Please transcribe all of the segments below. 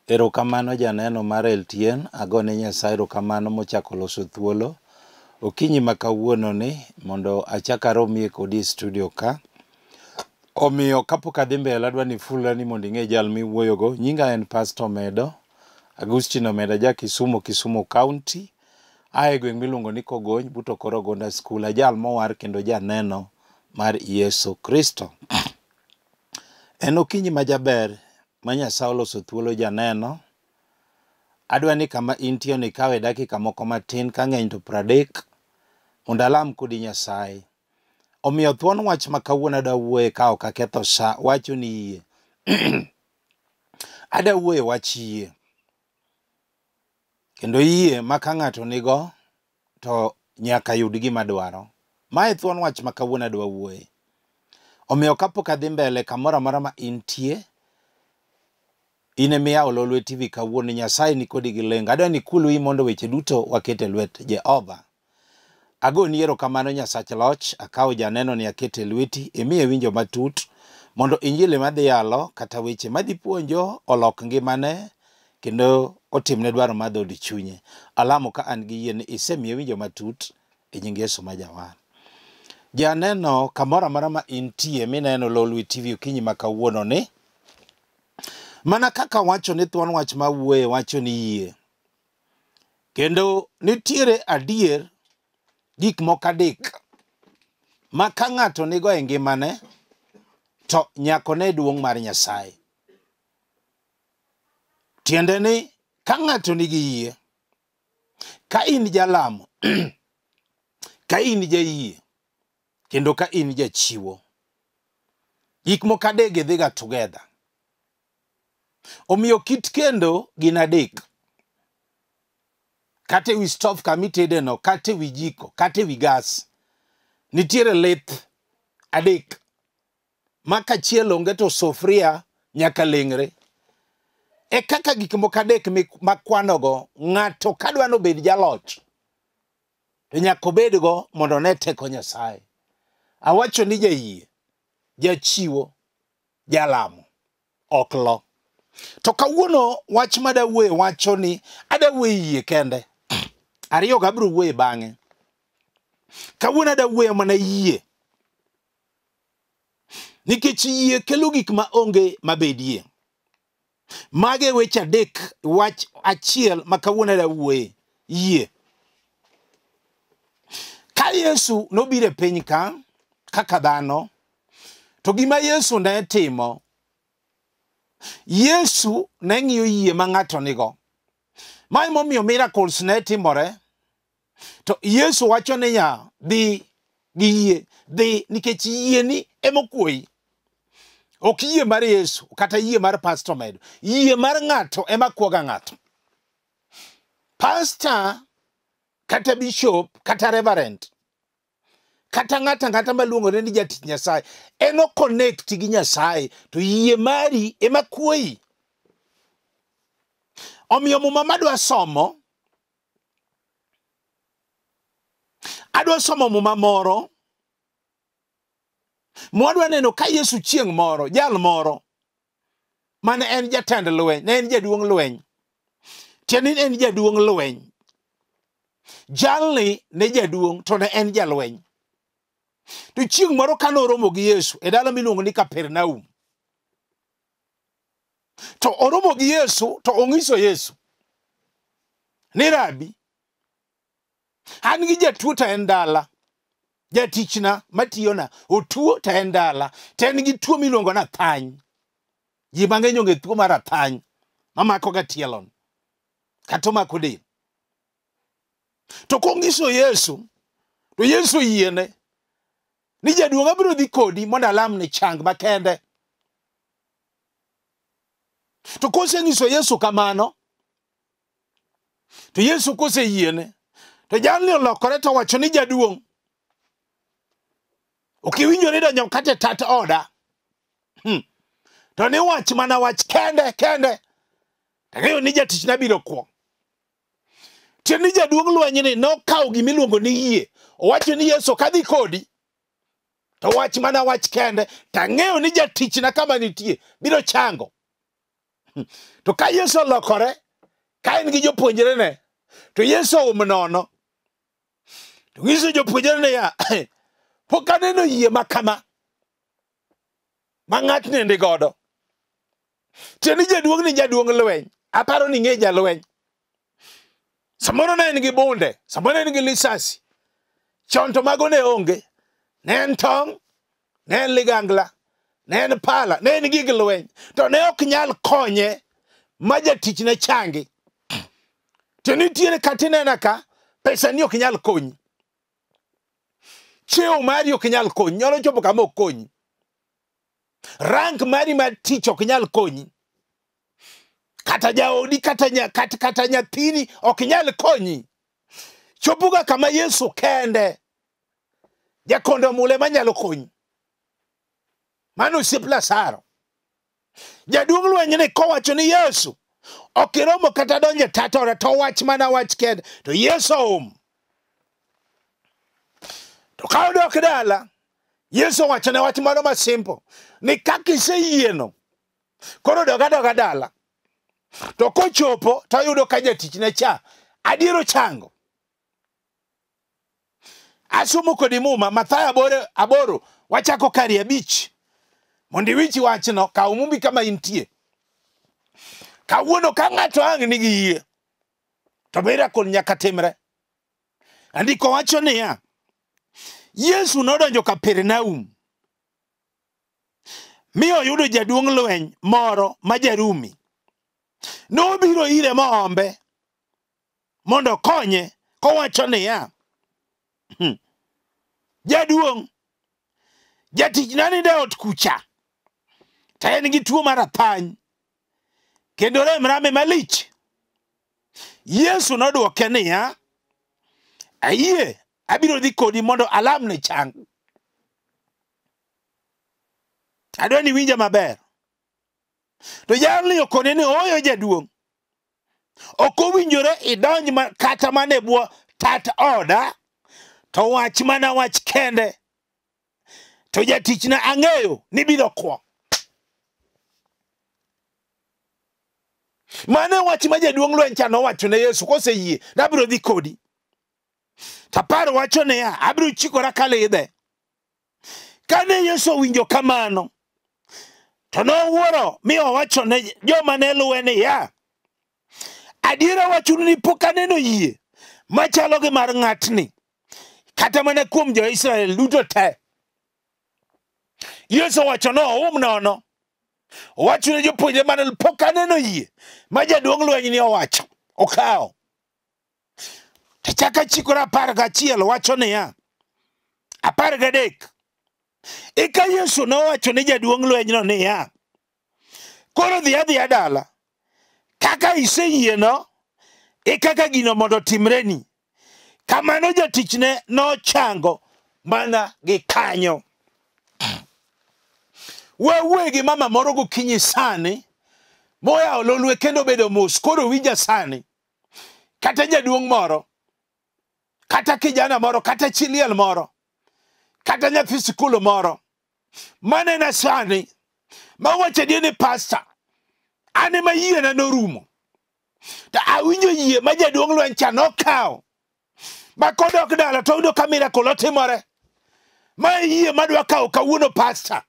Erokamano janeno mar Eltien, agone Nyasaye erokamano mochako loso thuolo. Okinyi ma kawuono ni mondo achak aromie kodi studio ka. Omiyo kapok adhi mbele adwa ni fulani mondo ing'e jal miwuoyogo. Nyinga en Pastor Omedo, Agustino Omedo, ja Kisumu County. Ae gweng' miluongo ni Kogony, buto koro Gonda School. Ajal mowar kendo janeno mar Yesu Kristo. En okinyi majaber ma Nyasaye oloso thuolo janeno. Adwa ni kama intie ni kawe dakika moko matin ka ng'eny to 30 mondo alam kodi Nyasaye. Omiyo thuon wach ma kawuono adwa wuoye ka ok aketho sa, wacho ni yie. Adwa wuoye wach yie. Kendo yie ma ka ng'ato nigo to nyaka yud gima dwaro. Mae thuon wach ma kawuono adwa wuoye. Omiyo kapok adhi mbele kamoro amora ma intie, ine miyawo Lolwe TV kawuono, Nyasaye ni kodi gi lenga. Adwa ni kulwi mondo weche duto wakete lwet Jehova. Agoni erokamano Nyasach loch, akawo janeno ni akete lweti, imiye winjo matut mondo Injili madhi yalo kata weche madhi puonjo olok ngimane kendo otimne dwaro mar dhood chunye. Alamo ka an gi yie ni isemiye winjo matut e nying Yesu ma Jawar. Janeno kamoro amora ma intie mineno Lolwe TV okinyi ma kawuono ni, mana kaka wacho ni thuon wach ma wuoye wacho ni yie. Kendo nitiere adier gik moko adek ma ka ng'ato nigo e ngimane to nyaka ne duong' mar Nyasaye. Tiende ni ka ng'ato nigi yie, ka in jalamo, ka in jayie, kendo ka in jachiwo, gik moko adek dhiga together. Omiyo kit kendo gin adek. Kata ewi stove kamitedeno, kata ewi jiko, kata ewi gas, nitiere lith adek. Ma kachiel onge to sufria nyaka leng're. E kaka gik moko adek makwanogo, ng'ato kadwa nobed jaloch, to nyaka obedgo mondo ne teko Nyasaye. Awacho ni jayie, jachiwo, jalamo, ok lo. To kawuono wach madawuoye wacho ni adawuoye yie kende. Ariyo gabiro wuoye bang'e. Kawuono adawuoye mana yie. Nikech yie kelo gik ma onge mabedie. Mage weche adek, wach achiel ma kawuono adawuoye yie. Ka Yesu nobiro e piny ka kaka dhano, to gima Yesu ne timo, Yesu ne ng'iyo yie ma ng'ato nigo. Ma emomiyo miracles ne timore. To Yesu wacho ni ya dhi gi yie, dhi nikech yie ni emokuoyi. Ok yie mar Yesu kata yie mar Pastor Omedo. Yie mar ng'ato ema kuoga ng'ato. Pastor kata bishop kata reverend kata ng'ata maluongo ni jatich Nyasaye eno connect gi Nyasaye, to yie mari ema kuoyi. Omiyo muma madwa somo, adwa somo muma moro mwadwa neno ka Yesu chieng' moro, jal moro mane en jatend lweny, ne en jaduong' lweny. Tieni en jaduong' lweny. Jalni ne jaduong' to ne en jalweny. To chieng' moro ka noromo gi Yesu e dala miluongo ni Kapernaum. To oromo gi Yesu to ong'iso Yesu ni Rabi, an gi jatuo ta en dala, jatichna matiyona otuo ta en dala, to en gi tuo miluongo ni athany. Ji mang'eny ong'e tuo mar athany mamako ga tielon kata omako del. To kong'iso Yesu, to Yesu yiene ni jaduong' abiro dhi kodi mondo alam ne chang makende. To koseng'iso Yesu kamano, to Yesu koseyiene, to jalni olokore to wacho ni jaduong', ok iwinjo ni donjo kata e tat oda. To ni wach mana wach kende. Ang'eyo ni jatichna biro kuo. Tieni jaduong' lweny ni nokawo gimiluongo ni yie. Owacho ni Yesu kadhi kodi, to wach mana wach kende. Tang'eyo ni jatichna kama nitie biro chango. To ka Yesu lokore, ka en gi jopuonjre ne, to Yesu nono. To ngiso jopuonjre ne ya, pok aneno yie makama. Ma ng'at ni ndi godo. Tieni jaduong' ni jaduong' lweny. Aparo ni ng'e jalweny. Samoro ne en gi bunde, samoro ne en gi lisasi. Chon to mago ne onge. Ne en tong', ne en ligangla, ne en pala, ne en gig lweny. To ne ok nyal konye ma jatichna changi. To nitiere katinena ka, pesa ni ok nyal konyi. Cheo mari ok nyal konyi, nyalo chopo kama ok konyi. Rank mari mar tich ok nyal konyi. Kata jaodi kata nyathini ok nyal konyi. Chopuga kama Yesu kende. Jakondo mule manyalo konyi. Mano sipla saro. Jaduong' lweny ni kowacho ni Yesu okiromo kata donje tatore to wach mana wach kende to Yesu to ka odok dala Yesu wacho ne wach moro ma simple ni kaka iseyieno koro doga dala to kochopo to yudo ka jatichna cha adiero chango. Asumo kodi muma Mathayo 8 wachako kari 5 mondi wichi wachno ka umumbi kama intie. Kawuono ka ng'ato ang' nigi yie to miracle nyaka timre. Andiko wacho niya, Yesu nodonjo Kapernaum mi oyudo jaduong' lweny moro ma ja-Rumi. Nobiro ire mohombe mondo okonye kowacho niya, Jaduong', jatichna nindo e ot kucha, to en gi tuo mar athany, kendo rame malich. Yesu nodwoke niya, Ayie, abiro dhi kodi mondo alamne chang. Adwa ni winja maber. To jalni okone ni oyo jaduong'. Ok owinjore idonj kata mane bwo tat oda, to wach mana wach kende. To jatichna ang'eyo ni biro kwa. Mane wach ma jaduong' lweny cha nowacho ne Yesu koseyie, abiro dhi kodi. Taparo wacho ne ya, abiro chikora kalidhe. Kane Yesu owinjo kamano, to nowuoro mi owacho ne joma ne luwe ni ya, adiera wachunu ni pok aneno yie machalo gi mar ng'atni, kata mana kuom jo-Israel duto te. Yesu wacho no nono. Owacho ne jopuonjre mane pok aneno yie ma jaduong' lweny ni owacho. Okawo. To chaka chikora 11 wacho niya, 13. Eka Yesu nowacho ne jaduong' lweny no niya, koro dhi adhiya dala, kaka iseyieno, kaka gino mondo timreni. Kamano jatichne nochango mana gi kanyo. Wewe gi mama moro gokinyi sani, moya Lolwe kendo bedo mos, koro winja sani. Kata jaduong' moro, kata kijana moro, kata chiliel moro, kata nyathi sikul moro, manena sani, mawacho ni pastor, ane ma yie na norumo. Ta awinjo yie ma jaduong' lweny cha nokawo. Ma kodok dala to yudo ka miracle otimore. Ma yie madwa kawo kawuono pastor.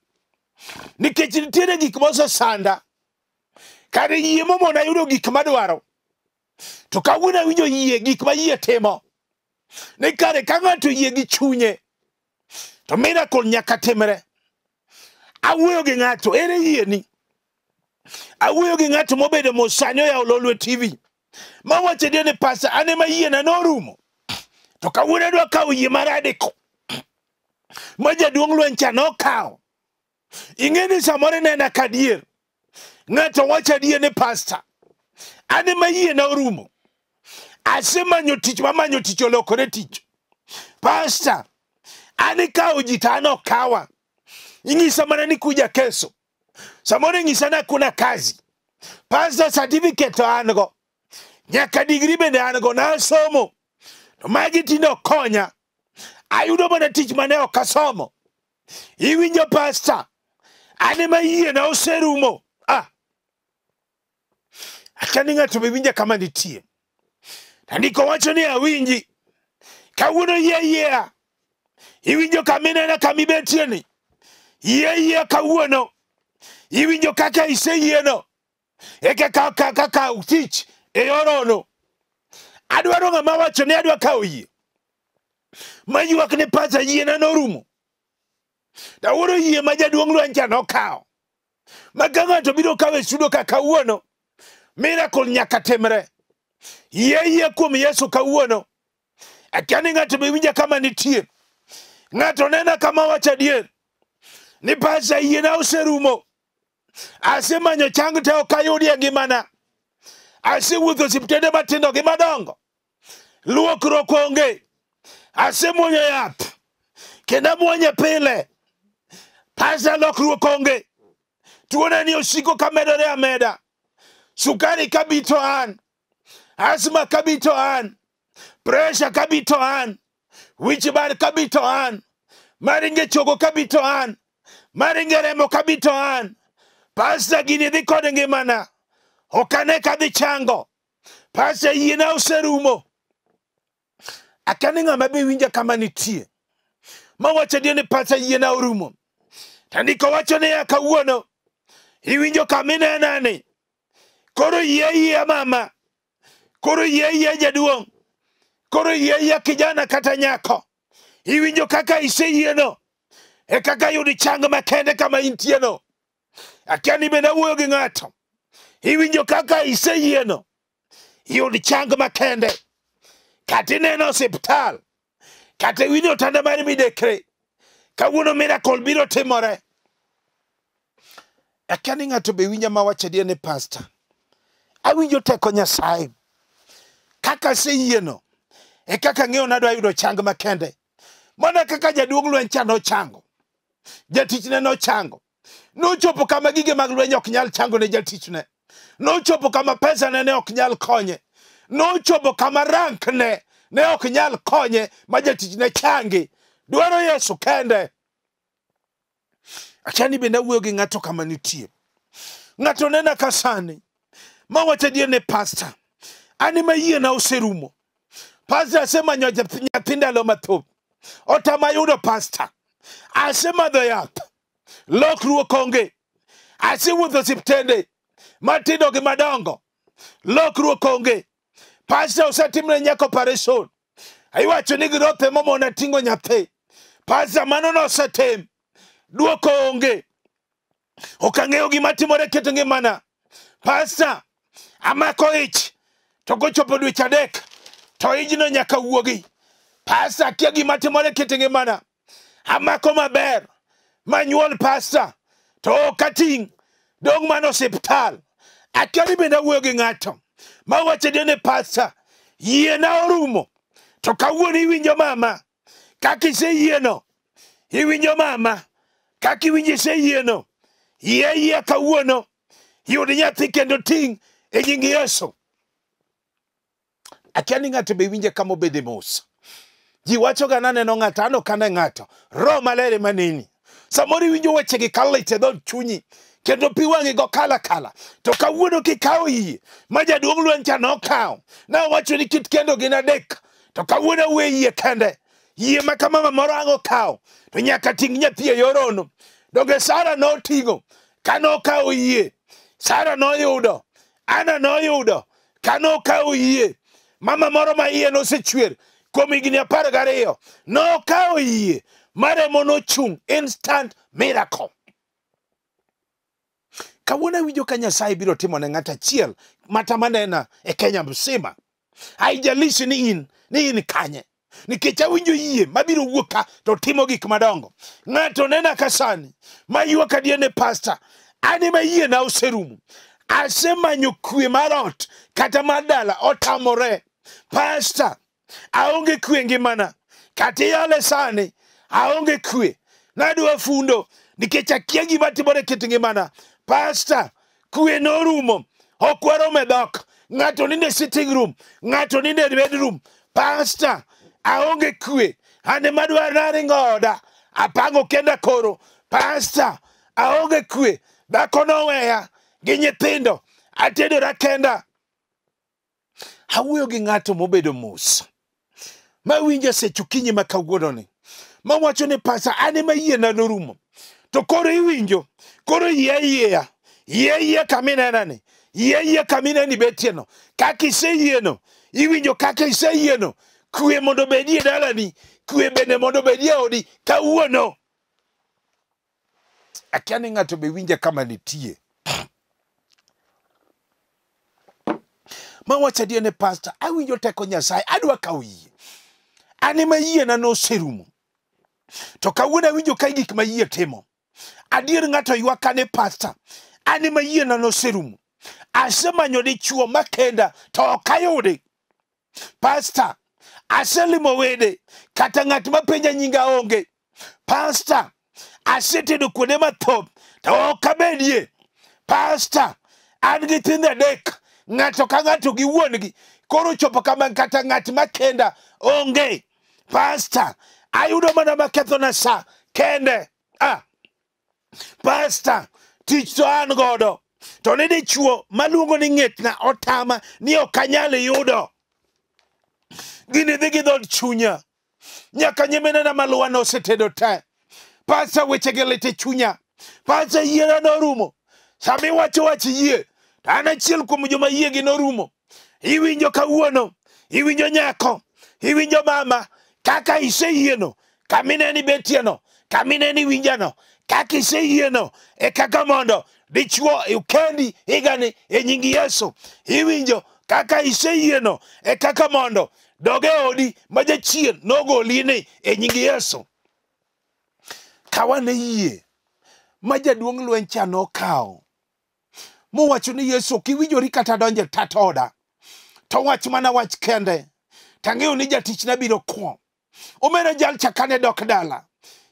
Nikech nitiere gik mosesanda. Kare yie momona yudo gik madwaro. To kawuono awinjo yie gik ma yie timo. Ni kare ka ng'ato yie gi chunye, to miracle nyaka timre. Awuoyo gi ng'ato, ere yie ni? Awuoyo gi ng'ato mobedo mosani oyawo Lolwe TV. Ma wacho ni pastor, ane ma yie na norumo. To kawuono adwa kawo yie maradiko. Ma jaduong' lweny cha nokawo. Ing'eni samoro nena kadier. Ng'ato wacho adier ni pastor, ane ma yie na orumo. Asemanyo tich mamanyo tich olokore tich. Pastor, ane kawo ji to an okawa. Ing'isa mana ni kuja keso. Samoro ing'isa na kuna kazi. Pastor, certificate to an go. Nyaka degree bende an go na asomo. To magi tinde okonya. Ayudo mana tich mane ok asomo. Iwinjo pastor, ane ma yie na oserumo. Akani ng'ato be winja kama nitie. Tandiko wacho ni awinji. Kawuono yie. Iwinjo kaminena kamibetie ni. Yie kawuono. Iwinjo kaka iseyieno. Eke kaka utich e yorono. Adwaro ng'ama wacho ni adwa kawo yie. Mayuak ni pasa yie na norumo. Daworo yie ma jaduong' lweny cha nokawo. Maganga to biro kawe sudo ka kawuono. Miracle nyaka timre. Yie kuom Yesu kawuono. Akiani ng'ato be winja kama nitie. Ng'ato nena kama wacho adier. Ni pasa yie na oserumo. Asemanyo chang te okayudi e ngimana. Asewuotho osiptende matindo gi madongo. Luokruok onge. Asemuonyo yath. Kendo amuonye pile. Pasa lokruok onge. Tuona ni osiko kamedore ameda. Sukari kabito an. Asma kabito an. Pressure kabito an. Wichbar kabito an. Maringe chogo kabito an. Maringe remo kabito an. Pasta gini dhi kod ngimana. Okane kadhi chango. Pasta yiena oserumo. Akani ng'ama be winja kama nitie. Mawacho ni pasta yiena orumo. Tandiko wacho ni kawuono. Iwinjo kaminena ni. Koro yie mama. Koro yie jaduong'. Koro yie kijana kata nyako. Iwinjo kaka iseyieno. E kaka yudi chang makende kama intieno. Akiani benda wuoyo gi ng'ato. Iwinjo kaka iseyieno. Yudi chang makende. Kati neno osiptal. Kati winjo tanda mari midekre. Kawuono miracle biro timore. Akiani ng'ato be winja mawacho die ni pastor. Awinjo teko Nyasaye. Kaka seyieno. E kaka ng'eyo nadwa yudo chang makende. Mana kaka jaduong' lweny cha nochango. Jatichna nochango. Nochopo kama gige mag lweny ok nyal chango ne jatichna. Nochopo kama pesa ne ok nyal konye. Nochopo kama rank ne ok nyal konye ma jatichna changi. Dwaro Yesu kende. Achani benda wuoyo gi ng'ato kama nitie. Ng'ato nena kasani. Mawacho die ne pastor. Ani ma yie na oserumo. Pastor asemanyo nyathinda lo mathoth. Otama yudo pastor. Asemadho yath. Lokruok onge. Asewuotho osiptende matindo gi madongo. Lokruok onge. Pastor osetimne nyako operation. Aiwacho ni girothe momona tingo nyathi. Pastor mano no osetim. Duoko onge. Okang'eyo gima timore keto ngimana. Pastor amako ich. To kochopo dweche adek. To ijno nyaka wuogi. Pastor akia gima timore keto ngimana. Amako maber. Manyuol pastor. To okating. Dong mano osiptal. Akiani benda wuoyo gi ng'ato. Mawacho ni pastor. Yie na orumo. To kawuono iwinjo mama. Kaka iseyieno. Iwinjo mama. Kaka iwinjo iseyieno. Yie kawuono. Yud nyathi kendo ting' e nying Yesu. Akiani ng'ato be winje kama obede mos. Ji wacho ga naneno ng'ato, ano kane ng'ato. Roho Maler maneni. Samoro winjo weche gi kalit e dhod chunyi. Kendo pi wang'i go kala. To kawuono kikawo yie. Ma jaduong' lweny cha nokawo. Na wacho ni kit kendo gin adek. To kawuono we yie kende. Yie ma kama moro ang'o kawo. To nyaka ting' nyathi e yorono. Donge Sara noting'o. Kano kawo yie. Sara noyudo. Ana noyudo. Kano kawo yie. Mama moro ma iye nosechwer. Kuom higni 12. Nokawo yie. Maremo nochung'. Instant miracle. Kawuono winjo ka Nyasaye biro timo ne ng'ato achiel mata manena e Kenya mzima. Haijalishi ni in kanye. Nikech awinjo yie mabiro wuok ka to timo gik madongo. Ng'ato nena kasani mayuak adie ne pastor. Ani ma yie na oserumo. Asemanyo kwe marot kata madala otamore. Pastor, aonge kwe ngimana. Kati yale sani aonge kwe. Nadwa fundo nikech akia gima timore kit ngimana. Pastor, kwe norumo. Okwaro medok. Ng'ato ninde sitting room. Ng'ato ninde bedroom. Pastor, aonge kwe. Ane madwa nari ngoda. Apango kenda koro. Pastor, aonge kwe. Dhako noweya. Gi nyithindo. Atedora kenda. awuoyo gi ng'ato mobedo mos ma winjo sechukinyi ma kawuono ni ma wacho ni pasa ane ma yie na norumo to koro iwinjo koro yie kaminena ni yie kamine ni betieno kaka iseyieno iwinjo kaka iseyieno kwe mondo bedie dalani kwe bende mondo bedie odi kawuono akia ni ng'ato be winja kama nitie ma wacho die ne pastor awinjo teko Nyasaye adwa kawo yie ane ma yie na noserumo to kawuono awinjo ka gik ma yie timo adier ng'ato ywaka ne pastor ane ma yie na noserumo asemanyo dichuo makenda to ok ayude pastor aselimo wede kata ng'at ma penja nyinga onge pastor asetedo kuonde mathoth to ok abedie pastor an gi nyithindo 3 ng'ato ka ng'ato gi wuongi koro chopo kama kata ng'at makenda onge pastor ayudo mana maketho na sa kende pastor tich to an godo to ne dichuo maluongo ni ng'etna otama ni ok anyal yudo gini dhi gi dhod chunya nyaka nyiminena maluwa nosetedo te pastor weche gi lit e chunya pastor yiena norumo sami wacho wach yie to an achiel kuom joma yie gi norumo iwinjo kawuono iwinjo nyako iwinjo mama kaka iseyieno kamineni betieno kamineni winjano kaka iseyieno e kaka mondo dichuo ukendi igani e nying Yesu iwinjo kaka iseyieno e kaka mondo doge odi majachien nogoline e nying Yesu kawane yie ma jaduong' lweny cha nokawo mowacho ni Yesu kiwinjori kata donje tatoda to wach mana wach kende tang'eyo ni jatichna biro kwom omena jal chakane dok dala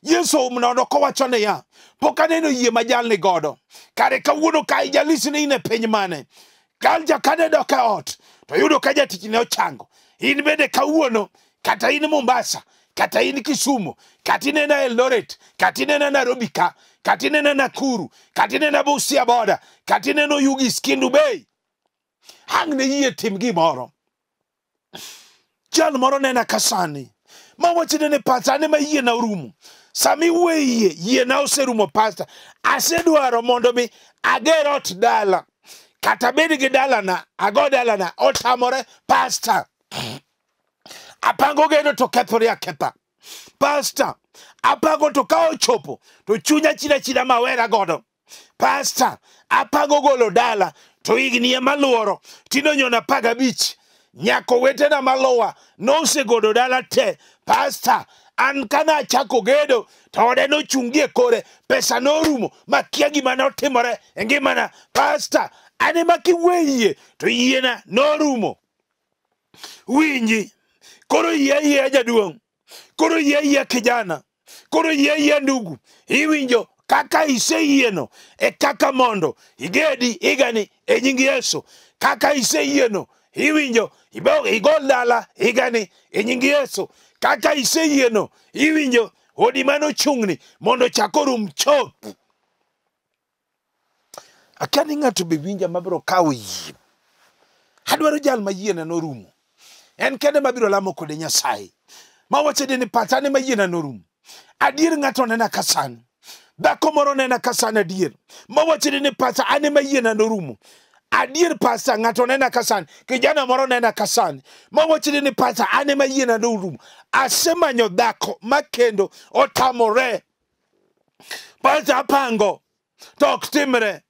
Yesu mnono kowacho ne ya pok aneno yie ma jal ni godo kare kawuono ka ijalisi ni ine piny mane kal jakane dok e ot to yudo ka jatichne ochango in bende kawuono kata in Mombasa kata in Kisumu kata in Eldoret kata in Nairobi kata in Nakuru kata in Busia boda kata in Oyugis Kindu Bay hang ne yie tim gimoro jal moro nena kasani ma wachine ne pastor ne ma yie na orumo sami weye yie na oserumo pastor asedwaro mondo mi ager ot dala kata bed gi dala na ago dala na otamore pastor apango geno to kethore aketha pastor apango to ka ochopo to chunya china mawera godo pastor apango golo dala to igni maluoro tinonyo na 15 nyako wetena maluwa no segodo dala te pastor an kana chako gedo to ode no chungie kore pesa no rumo makia gima no timore ngimana pastor ane makiweye to yiena no rumo winji koro yie jaduong' koro yie kijana koro yie ndugu iwinjo kaka iseyieno e kaka mondo igedi igani e nying Yesu kaka iseyieno iwinjo igol dala igani e nying Yesu kaka iseyieno iwinjo odi mano chungni mondo chakorum chop akani ng'ato be winja mabiro kawo yie adwaro jal ma yiena norumo en kende mabiro lamo kode Nyasaye ma wacho ni patane ma yiena norumo adier ng'ato nena kasan dhako moro nena kasan adier ma wacho ni pasa ane ma yiena norumo adier pasa ng'ato nena kasan kijana moro nena kasan ma wacho ni pasa ane ma yiena norumo asemanyo dhako makendo otamore pasa apango to ok timre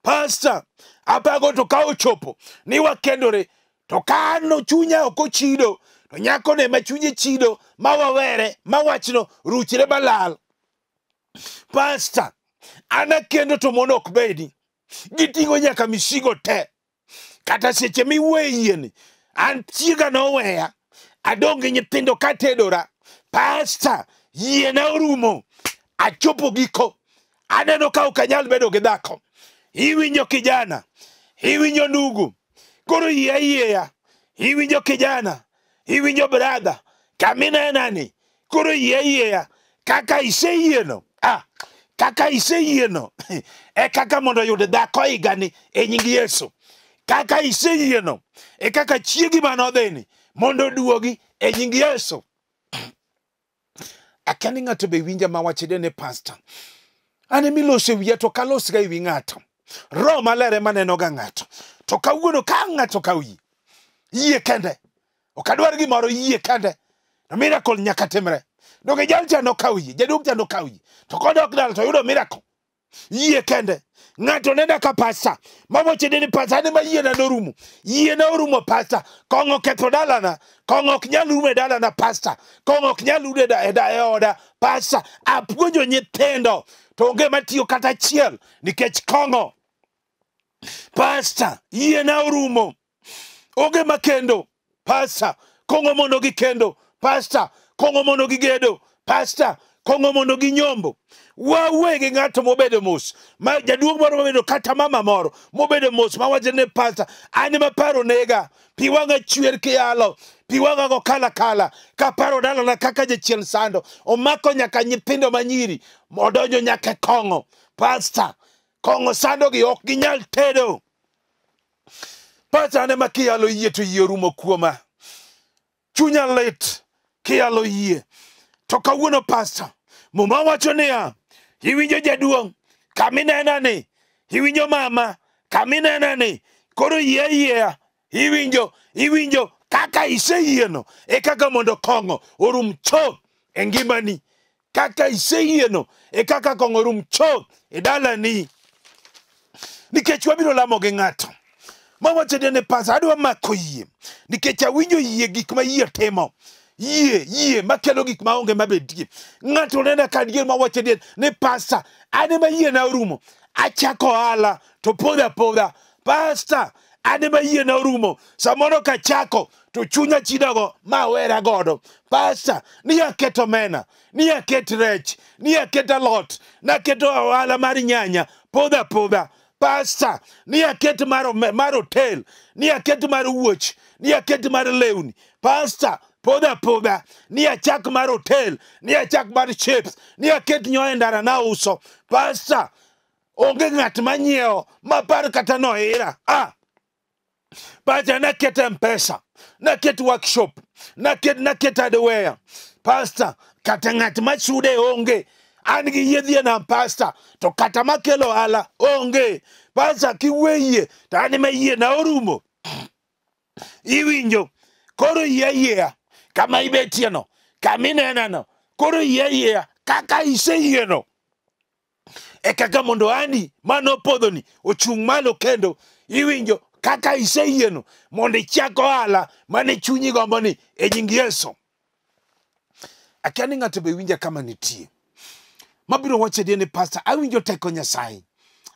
pastor apango to ka ochopo ni wakendore to kano chunya ok ochido to nyako ne ma chunye chido ma wawere ma wachno ruchre balal pastor ana kendo to mono ok bedi gitingo nyaka misigo te kata seche miweyieni an chiega noweya adonge nyithindo katedora pastor yie na orumo achopo giko aneno ka ok anyal bedo gi dhako iwinjo kijana iwinjo ndugu koro yie iwinjo kijana iwinjo brother kaminenani koro yie kaka iseyieno kaka iseyieno e kaka mondo yud dhako igani e nying Yesu kaka iseyieno e kaka chiegi manodhini mondo duogi e nying Yesu. Akani ng'ato be winja mawachide ne pastor. Ane milose wiya to kalos ga wi ng'ato. Roho Maler ema neno ga ng'ato. To kawuono ka ng'ato kawi. Yie kende. Okadwar gimoro yie kende. No miracle nyaka timre. Doge jalcha no kawi, Jaduong cha no kawi. To kodok dal to yudo miracle. Yie kende. Ng'ato nenda ka pastor. Mawachide ni pastor ane ma yie na norumo. Yie na orumo pastor. Kongo ketho dalana. Kongo ok nyal rume dalana pastor. Kongo ok nyal rude e oda pastor. Apuonjo nyithindo. To onge matiyo kata chiel nikech kongo. Pastor, yie na orumo. Onge makendo. Pastor, kongo mondo gi kendo. Pastor, kongo mondo gi gedo. Pastor, kongo mondo gi nyombo. Wawegi ng'ato mobedo mos. Ma jaduong' moro mobedo kata mama moro mobedo mos mawacho ne pastor, ani maparo nega. Pi wanga chwer kiyalo. Pi wanga go kala ka paro dalana kaka jachiel sando. Omako nyaka nyithindo manyiri. Odonjo nyaka kongo. Pastor, kongo sando gi ok ginyal tedo. Pastor ane ma kiyalo yie to yie rumo kuoma. Chunya lit kiyalo yie. To kawuono pastor, muma wacho niya, iwinjo Jaduong' kaminena ni, iwinjo mama kaminena ni, koro yie iwinjo kaka iseyieno e kaka mondo kongo orum chop e ngimani. Kaka iseyieno e kaka kongo orum chop e dalani. Nikech wabiro lamo gi ng'ato mawacho ne pastor, adwa mako yie nikech awinjo yie gik ma yie timo. Yie makelo gik maonge mabedie. Ng'ato nena ka dier mawacho ne pastor, ane ma yie na orumo. Achako ohala to podha. Pastor, ane ma yie na orumo. Samoro ka chako to chunya chidago ma wera godo. Pastor, ni aketo mena, ni aket rech, ni aketo lot, na keto ohala mar nyanya, podha. Pastor, ni aket mar hotel, ni aket mar wuoch, ni aket mar lewni. Pastor, podha, ni achak mar hotel, ni achak mar chips, ni aket nyoe ndara na uso. Pastor, onge ng'at manyiewo mapar kata nohira. Pastor, naket M-Pesa, naket workshop, naket hardware. Pastor, kata ng'at machude onge. An gi yedhie na pastor, to kata makelo ohala onge. Pastor, kiweye to an ma yie na orumo. Iwinjo, koro yie kama ibetieno, kaminenano, koro yie kaka iseyieno. E kaka mondo ani manopodhoni ochung' malo kendo. Iwinjo kaka iseyieno mondo ichak ohala mane chunyi gomboni e nying Yesu. Akiani ng'ato be winja kama nitie. Mabiro wacho ni pastor, awinjo teko Nyasaye.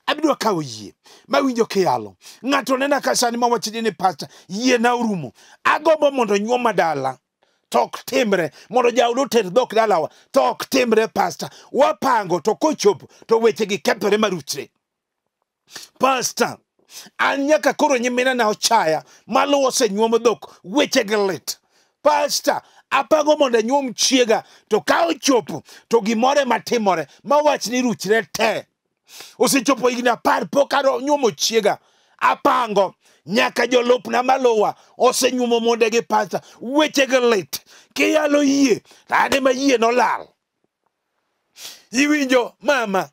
Abiro kawo yie mawinjo kiyalo. Ng'ato nena kasani mawacho ni pastor, yie na orumo. Agombo mondo nyuoma dala. Tok timre mondo jaodo ter dhok dalawa. Tok timre pastor. Wapango to kochopo to weche gi kethore maruchre. Pastor, an nyaka koro nyimina na ochaya maluwo se nyuom dhok weche gi lit. Pastor, apango mondo nyuom chiega to ka ochopo to gimore matimore mawach ni ruchre te. Osechopo higni 10 pok nyuomo chiega. Apango nyaka jolupna maluwa osenyuomo monde gi pastor weche gi lit. Kiyalo yie ane ma yie nolal. Iwinjo mama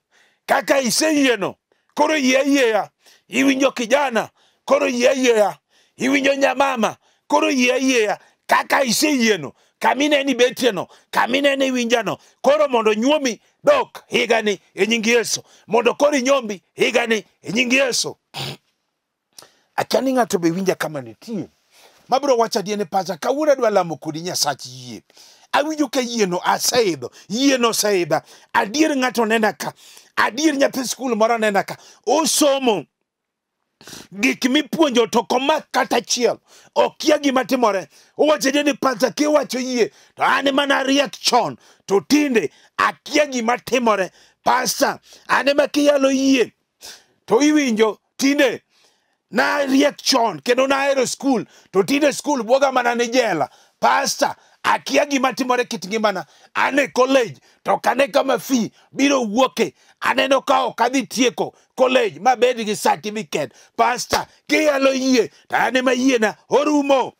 kaka iseyieno, koro yie. Iwinjo kijana, koro yie. Iwinjo nyamama, koro yie kaka iseyieno. Kamineni betieno, kamineni winjano, koro mondo nyuomi dok higani e nying Yesu. Mondo koro nyombi higani e nying Yesu. Akiani ng'ato be winja kama nitie. Mabiro wacho ni pastor, kawuono adwa lamo kodi Nyasach yie. Awinjo ka yieno aseidho, yieno seidha. Adier ng'ato nena ka, adier nyathi skul moro nena ka. Osomo gik mipuonjo to komak kata chiel. Okia gima timore. Owacho ni pastor, kiwacho yie to ane mana riek chon to tinde akia gima timore. Pastor, ane ma kiyalo yie to iwinjo tinde na riek chon kendo na aero skul to tinde skul buoga mana ni jela. Pastor, akia gima timore kit ngimana, ane college to kane kama fee biro wuoke, aneno ka ok adhi tieko college mabed gi certificate. Pastor, kiyalo yie to ane ma yiena orumo.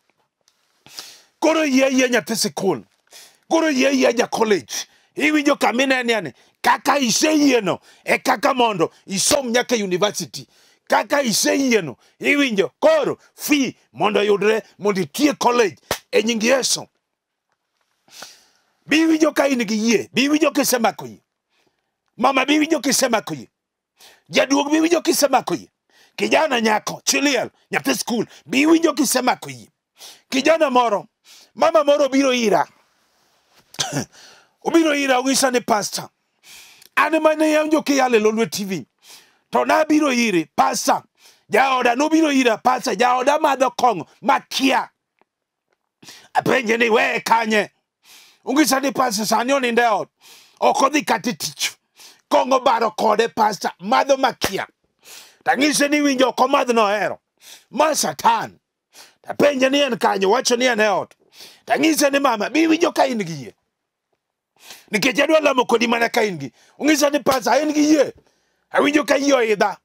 Koro yie nyathi sikul, koro yie ja college, iwinjo kamine ane kaka iseyieno e kaka mondo isom nyaka university. Kaka iseyieno iwinjo koro fee mondo yudre mondo itie college e nying Yesu. Biwinjo ka in gi yie, biwinjo kisemako yie. Mama biwinjo kisemako yie. Jaduong biwinjo kisemako yie. Kijana nyako, chiliel, nyathi skul, biwinjo kisemako yie. Kijana moro, mama moro biro ira. Obiro ira ong'isa ni pastor, ane mane yanjo kiyale Lolwe TV. To na biro iri, pastor, jaoda no biro ira, pastor, jaoda madho kong'o makia. Apenje ni we kanye. Ungisa ni pastor sani oninde ot. Okodhi kati tich. Kong'o baro kode pastor, madho makia. Tangise ni winjo komadho no hero. Ma satan. Apenje ni en kanye, wacho ni en ot. Tangise ni mama, biwinjo ka in gi yie. Nikech adwa lamo kodi mana ka in gi. Ungisa ni pastor, in gi yie. Awinjo ka yie oidha.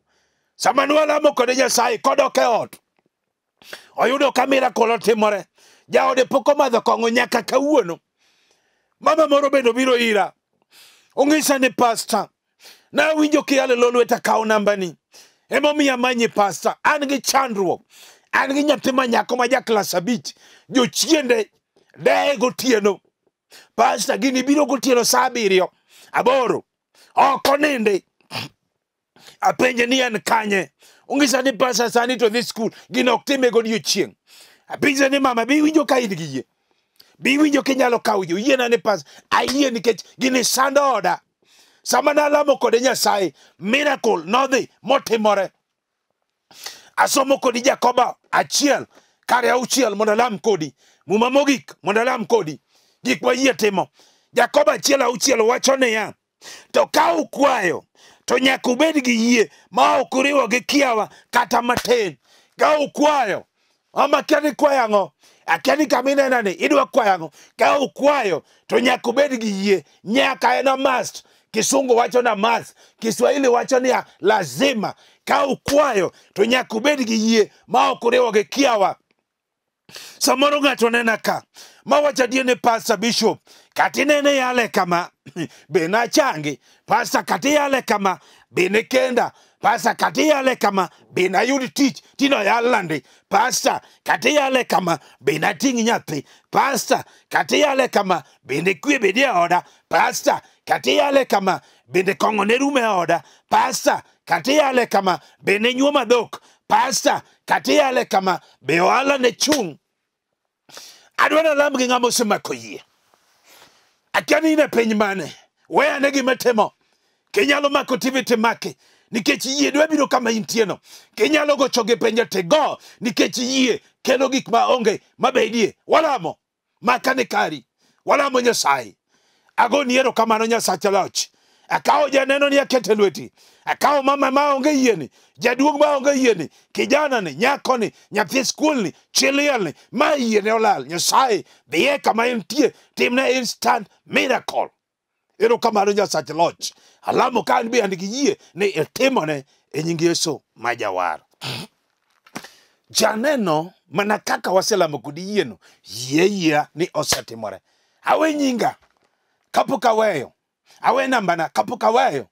Sama nwa lamo kode Nyasaye kodok e ot. Oyudo ka miracle otimore. Jaode poko madho kong'o nyaka kawuono. Mama moro bendo biro ira. Ong'isa ni pastor, na winjo kiyale Lolwe ta kawo nambani. Emomiyo amanyi pastor, an gi chandruok. An gi nyathi manyako ma ja klas 5. Jochiende deye gotieno. Pastor, gini biro gotieno saa 7, 8. Ok oninde. Apenje ni en kanye. Ong'isa ni pastor sani to this school gino ok time godiechieng'. Apenje ni mama biwinjo ka in gi yie. Biwinjo kinyalo kawo yie na ni pastor. Ayie nikech gini sando oda. Sama nalamo kode Nyasaye, miracle nodhi motimore. Asomo kodi Jakoba 1 kare 6 mondo alam kodi. Muma mogik mondo alam kodi. Gik ma yie timo. Jakoba 1:6 wacho niya, to ka ukwayo to nyaka ubed gi yie ma ok uriwo gi kiawa kata matin. Ka ukwayo, ama kia ni kwayo ang'o? Akia ni kaminena ni idwa kwayo ang'o? Ka ukwayo to nyaka ubed gi yie. Nyaka en must. Kisungu wacho na must. Kiswahili wacho ni lazima. Ka ukwayo to nyaka ubed gi yie ma ok uriwo gi kiawa. Samoro ng'ato nena ka ma wacho diene pastor bishop kati nene yale kama bena changi, pastor kati yale kama bene kenda, pastor kati yale kama bena yud tich tino yalandi, pastor kati yale kama bena ting nyathi, pastor kati yale kama bende kwe bede oda, pastor kati yale kama bende kong'o ne rume oda, pastor kati yale kama bene nyuoma dhok, pastor kati yale kama be ohala ne chung. Adwana lam gi ng'ama osemako yie. Akia ni ine piny mane. Weya ne gima timo. Kinyalo mako TV make. Nikech yie dwa biro kama intieno. Kinyalo gocho gi penjo te go. Nikech yie kelo gik ma onge mabedie. Walamo. Makane kari. Walamo Nyasaye. Ago niero kamano Nyasache loch. Akawo janeno ni akete lweti. Akawo mama ma onge yieni. Jaduong ma onge yieni. Kijana ni, nyako ni, nyathi skul ni, chiliel ni. Ma yiene olal. Nyasaye dhiye kama entie. Timne instant miracle. Ero kamano Nyasache loch. Alamo ka an be an gi yie ni itimone e nying Yesu majawar. Janeno mana kaka waselamo kodi yieno. Yie ni osetimore. Awe nyinga. Kapok aweyo. Awe nambana kapok aweyo.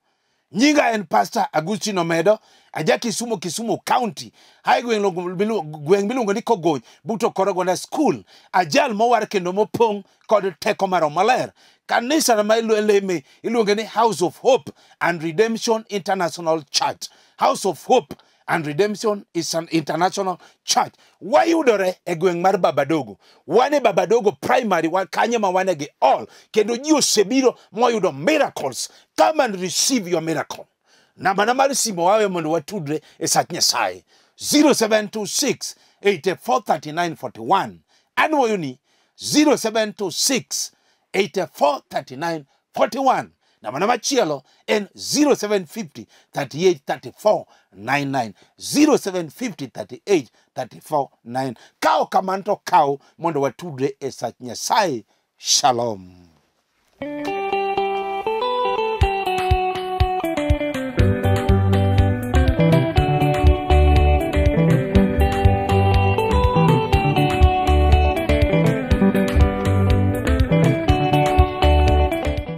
Nyinga en Pastor Agustino Omedo, aja Kisumu County. Hai gweng milongo ni Kogony, buto Korogona School. Ajal mowar kendo mopong kod teko mar MALER. Kanisa na maileme iluongo ni House of Hope and Redemption International Church. House of Hope and Redemption is an international church. Wayudore e gweng mar Babadogo. Wane Babadogo primary kanye ma wane gi all. Kendo ji osebiro moyudo miracles. Come and receive your miracle. Namba na mar simo wawe mondo watudre e sach Nyasaye. 0726 843941. Anwoyoni 0726 843941. Nama machielo en 0750 38 34 99. 0750 38 34 9. Kao kamanto kao mondo watudre e sach Nyasaye Shalom.